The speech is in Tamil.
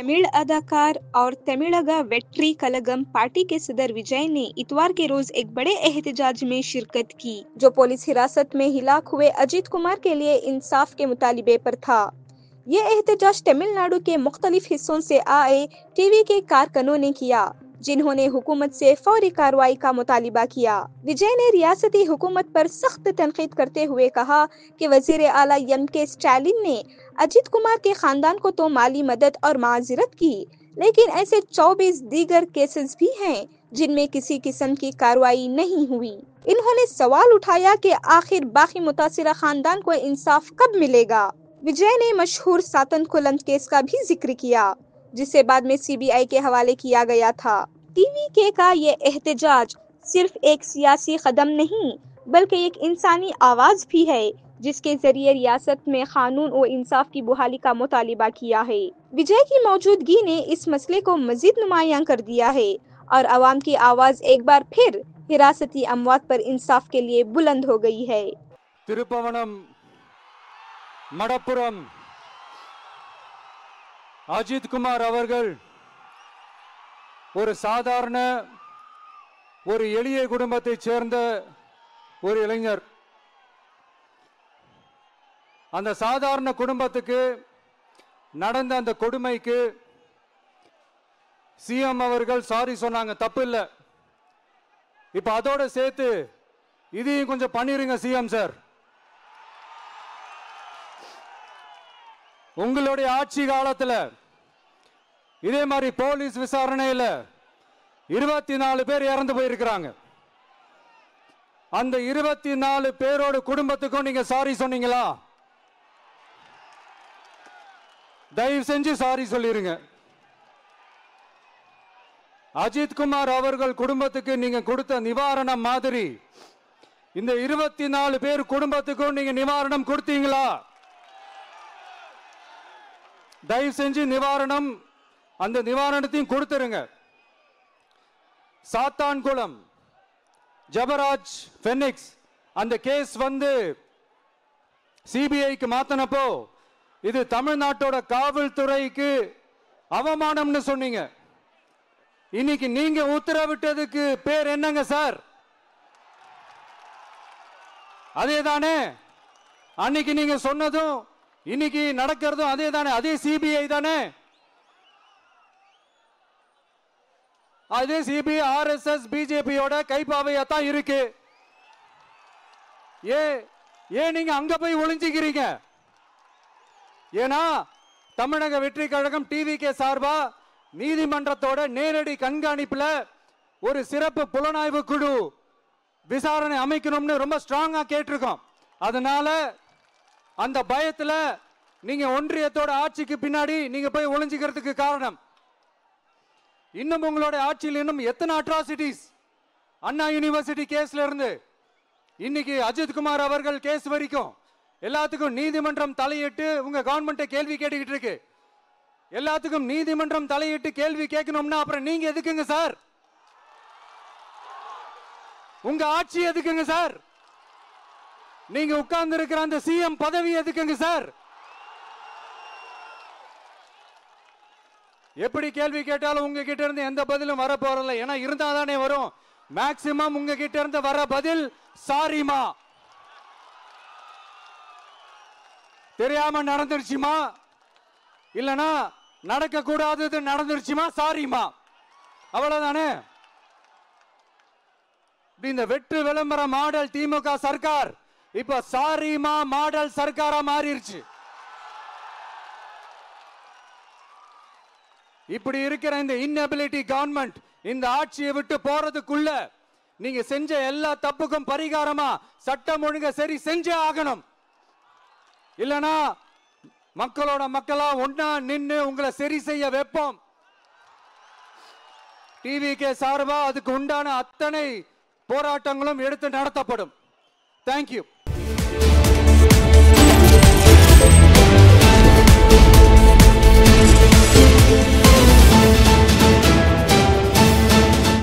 तमिल अदाकार और तमिलगा वेट्री कलगम पार्टी के सदर विजय ने इतवार के रोज एक बड़े एहतजाज में शिरकत की, जो पुलिस हिरासत में हिलाक हुए अजीत कुमार के लिए इंसाफ के मुतालिबे पर था। ये एहतजाज तमिलनाडु के मुख्तलिफ हिस्सों से आए टीवी के कारकुनों ने किया, जिन्होंने हुकूमत से फौरी कार्रवाई का मुतालिबा किया। विजय ने रियासती हुकूमत पर सख्त तनकीद करते हुए कहा कि वजीर आला एम.के. स्टालिन ने अजीत कुमार के खानदान को तो माली मदद और माजरत की, लेकिन ऐसे 24 दीगर केसेस भी हैं जिनमें किसी किस्म की कार्रवाई नहीं हुई। इन्होंने सवाल उठाया कि आखिर बाकी मुतासिरा खानदान को इंसाफ कब मिलेगा। विजय ने मशहूर सातन कुलम केस का भी जिक्र किया, जिसे बाद में सीबीआई के हवाले किया गया था। टीवी का ये एहतजाज सिर्फ एक सियासी कदम नहीं, बल्कि एक इंसानी आवाज भी है, जिसके जरिए रियासत में कानून और इंसाफ की बहाली का मुतालिबा किया है। विजय की मौजूदगी ने इस मसले को मजीद नुमायां कर दिया है और अवाम की आवाज एक बार फिर हिरासती अमवात पर इंसाफ के लिए बुलंद हो गई है। तिरुपवनम मडपुरम अजीत कुमार அவர்கள் ஒரு சாதாரண ஒரு எளிய குடும்பத்தைச் சேர்ந்த ஒரு இளைஞர். அந்த சாதாரண குடும்பத்துக்கு நடந்த அந்த கொடுமைக்கு சிஎம் அவர்கள் சாரி சொன்னாங்க, தப்பு இல்லை. இப்ப அதோட சேர்த்து இதையும் கொஞ்சம் பண்ணிருங்க சிஎம் சார். உங்களுடைய ஆட்சி காலத்தில் இதே மாதிரி போலீஸ் விசாரணையில் 24 பேர் இறந்து போயிருக்கிறாங்க. அந்த 24 பேரோட குடும்பத்துக்கும் நீங்க சாரி சொன்னீங்களா? தயவு செஞ்சு சாரி சொல்லிருங்க. அஜித் குமார் அவர்கள் குடும்பத்துக்கு நீங்க கொடுத்த நிவாரணம் மாதிரி இந்த 24 பேர் குடும்பத்துக்கும் நீங்க நிவாரணம் கொடுத்தீங்களா? தயவு செஞ்சு நிவாரணம், அந்த நிவாரணத்தையும் கொடுத்துருங்க. சாத்தான்குளம் ஜபராஜ் ஃபெனிக்ஸ் அந்த கேஸ் வந்து சிபிஐக்கு மாத்தினப்போ இது தமிழ்நாட்டோட காவல்துறைக்கு அவமானம்னு சொன்னீங்க. இன்னைக்கு நீங்க உத்தரவிட்டதுக்கு பேர் என்னங்க சார்? அதேதானே அன்னைக்கு நீங்க சொன்னதும் இன்னைக்கு நடக்கிறதும் அதேதானே? அதே சிபிஐ தானே? அதே சிபிஐ ஆர்எஸ்எஸ் பிஜேபியோட கைப்பாவையா தான் இருக்கு. ஏன் நீங்க அங்க போய் ஒளிஞ்சிக்கிறீங்க? ஏன்னா தமிழக வெற்றி கழகம் டிவிகே சார்பா நீதிமன்றத்தோட நேரடி கண்காணிப்புல ஒரு சிறப்பு புலனாய்வு குழு விசாரணை அமைக்கணும்னு ரொம்ப ஸ்ட்ராங்கா கேட்டிருக்கோம். அதனால அந்த பயத்துல நீங்க ஒன்றியத்தோட ஆட்சிக்கு பின்னாடி நீங்க போய் ஒளிஞ்சிக்கிறதுக்கு காரணம். இன்னும் உங்களோட ஆட்சியில் இன்னும் எத்தனை அட்ராசிட்டிஸ், அண்ணா யூனிவர்சிட்டி கேஸ்ல இருந்து இன்னைக்கு அஜித் குமார் அவர்கள் கேஸ் வரைக்கும் எல்லாத்துக்கும் நீதிமன்றம் தலையிட்டு உங்க கவர்மெண்ட் கேள்வி கேட்டுக்கிட்டு இருக்கு. எல்லாத்துக்கும் நீதிமன்றம் தலையிட்டு கேள்வி கேட்கணும்னா அப்புறம் நீங்க எதுக்குங்க சார்? உங்க ஆட்சி எதுக்குங்க சார்? நீங்க உட்கார்ந்து இருக்கிற அந்த சிஎம் பதவி எதுக்குங்க சார்? எப்படி கேள்வி கேட்டாலும் உங்க கிட்ட இருந்து எந்த பதிலும் வர போறதில்லை. ஏன்னா இருந்தா தானே வரும். மேக்சிமம் உங்க கிட்ட இருந்து வர பதில் சாரிமா, தெரியாம நடந்துருச்சுமா, இல்லனா நடக்க கூடாதது நடந்துருச்சுமா, சாரிமா, அவ்வளவுதானே. இந்த வெற்று விளம்பர மாடல் திமுக சர்க்கார் இப்ப சாரிமா மாடல் சர்க்காரா மாறிடுச்சு. இப்படி இருக்கிற இந்த இன்எபிலிட்டி கவர்மெண்ட் இந்த ஆட்சியை விட்டு போறதுக்குள்ள நீங்க செஞ்ச எல்லா தப்புக்கும் பரிகாரமா சட்டம் ஒழுங்க சரி செஞ்சே ஆகணும். இல்லனா மக்களோட மக்களா ஒன்னா நின்னு உங்களை சரி செய்ய வைப்போம். டிவிகே சார்பா அதுக்கு உண்டான அத்தனை போராட்டங்களும் எடுத்து நடத்தப்படும். தேங்க்யூ.